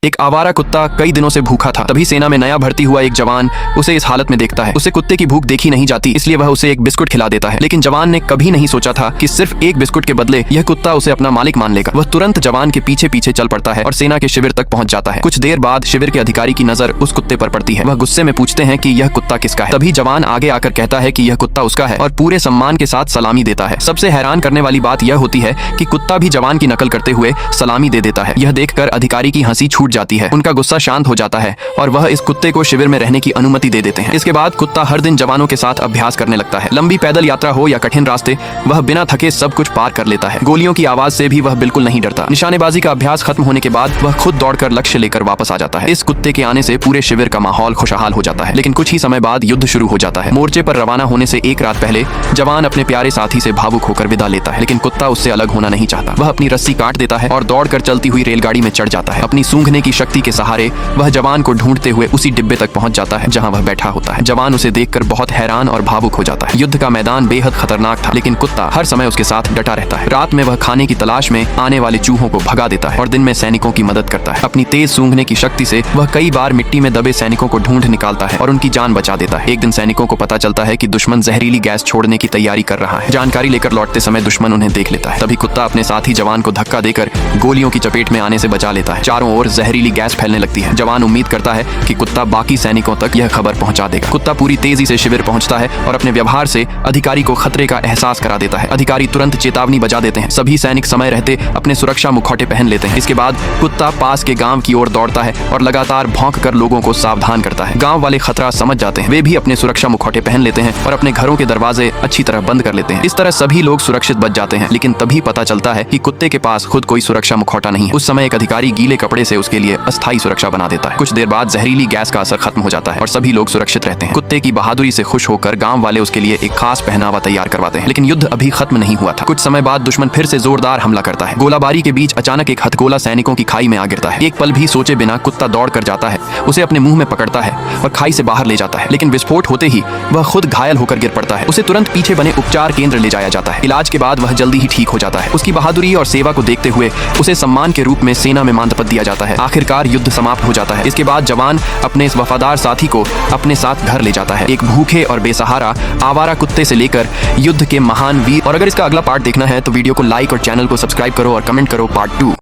एक आवारा कुत्ता कई दिनों से भूखा था। तभी सेना में नया भर्ती हुआ एक जवान उसे इस हालत में देखता है। उसे कुत्ते की भूख देखी नहीं जाती, इसलिए वह उसे एक बिस्कुट खिला देता है। लेकिन जवान ने कभी नहीं सोचा था कि सिर्फ एक बिस्कुट के बदले यह कुत्ता उसे अपना मालिक मान लेगा। वह तुरंत जवान के पीछे पीछे चल पड़ता है और सेना के शिविर तक पहुंच जाता है। कुछ देर बाद शिविर के अधिकारी की नजर उस कुत्ते पर पड़ती है। वह गुस्से में पूछते हैं कि यह कुत्ता किसका है। तभी जवान आगे आकर कहता है कि यह कुत्ता उसका है और पूरे सम्मान के साथ सलामी देता है। सबसे हैरान करने वाली बात यह होती है कि कुत्ता भी जवान की नकल करते हुए सलामी दे देता है। यह देखकर अधिकारी की हंसी छूट जाती है। उनका गुस्सा शांत हो जाता है और वह इस कुत्ते को शिविर में रहने की अनुमति दे देते हैं। इसके बाद कुत्ता हर दिन जवानों के साथ अभ्यास करने लगता है। लंबी पैदल यात्रा हो या कठिन रास्ते, वह बिना थके सब कुछ पार कर लेता है। गोलियों की आवाज से भी वह बिल्कुल नहीं डरता। निशानेबाजी का अभ्यास खत्म होने के बाद वह खुद दौड़कर लक्ष्य लेकर वापस आ जाता है। इस कुत्ते के आने से पूरे शिविर का माहौल खुशहाल हो जाता है। लेकिन कुछ ही समय बाद युद्ध शुरू हो जाता है। मोर्चे पर रवाना होने से एक रात पहले जवान अपने प्यारे साथी से भावुक होकर विदा लेता है, लेकिन कुत्ता उससे अलग होना नहीं चाहता। वह अपनी रस्सी काट देता है और दौड़कर चलती हुई रेलगाड़ी में चढ़ जाता है। अपनी सूंघने की शक्ति के सहारे वह जवान को ढूंढते हुए उसी डिब्बे तक पहुंच जाता है जहां वह बैठा होता है। जवान उसे देखकर बहुत हैरान और भावुक हो जाता है। युद्ध का मैदान बेहद खतरनाक था, लेकिन कुत्ता हर समय उसके साथ डटा रहता है। रात में वह खाने की तलाश में आने वाले चूहों को भगा देता है और दिन में सैनिकों की मदद करता है। अपनी तेज सूंघने की शक्ति से वह कई बार मिट्टी में दबे सैनिकों को ढूंढ निकालता है और उनकी जान बचा देता है। एक दिन सैनिकों को पता चलता है कि दुश्मन जहरीली गैस छोड़ने की तैयारी कर रहा है। जानकारी लेकर लौटते समय दुश्मन उन्हें देख लेता है। तभी कुत्ता अपने साथी जवान को धक्का देकर गोलियों की चपेट में आने से बचा लेता है। चारों ओर जहरीली गैस फैलने लगती है। जवान उम्मीद करता है कि कुत्ता बाकी सैनिकों तक यह खबर पहुंचा देगा। कुत्ता पूरी तेजी से शिविर पहुंचता है और अपने व्यवहार से अधिकारी को खतरे का एहसास करा देता है। अधिकारी तुरंत चेतावनी बजा देते हैं। सभी सैनिक समय रहते अपने सुरक्षा मुखौटे पहन लेते हैं। इसके बाद कुत्ता पास के गांव की ओर दौड़ता है और लगातार भौंक कर लोगों को सावधान करता है। गांव वाले खतरा समझ जाते हैं। वे भी अपने सुरक्षा मुखौटे पहन लेते हैं और अपने घरों के दरवाजे अच्छी तरह बंद कर लेते हैं। इस तरह सभी लोग सुरक्षित बच जाते हैं। लेकिन तभी पता चलता है कि कुत्ते के पास खुद कोई सुरक्षा मुखौटा नहीं है। उस समय एक अधिकारी गीले कपड़े से उसके लिए अस्थायी सुरक्षा बना देता है। कुछ देर बाद जहरीली गैस का असर खत्म हो जाता है और सभी लोग सुरक्षित रहते हैं। कुत्ते की बहादुरी से खुश होकर गांव वाले उसके लिए एक खास पहनावा तैयार करवाते हैं। लेकिन युद्ध अभी खत्म नहीं हुआ था। कुछ समय बाद दुश्मन फिर से जोरदार हमला करता है। गोलाबारी के बीच अचानक एक हथगोला सैनिकों की खाई में आ गिरता है। एक पल भी सोचे बिना कुत्ता दौड़ कर जाता है, उसे अपने मुंह में पकड़ता है और खाई से बाहर ले जाता है। लेकिन विस्फोट होते ही वह खुद घायल होकर गिर पड़ता है। उसे तुरंत पीछे बने उपचार केंद्र ले जाया जाता है। इलाज के बाद वह जल्दी ही ठीक हो जाता है। उसकी बहादुरी और सेवा को देखते हुए उसे सम्मान के रूप में सेना में मानपद दिया जाता है। आखिरकार युद्ध समाप्त हो जाता है। इसके बाद जवान अपने इस वफादार साथी को अपने साथ घर ले जाता है, एक भूखे और बेसहारा आवारा कुत्ते से लेकर युद्ध के महान वीर। और अगर इसका अगला पार्ट देखना है तो वीडियो को लाइक और चैनल को सब्सक्राइब करो और कमेंट करो पार्ट 2।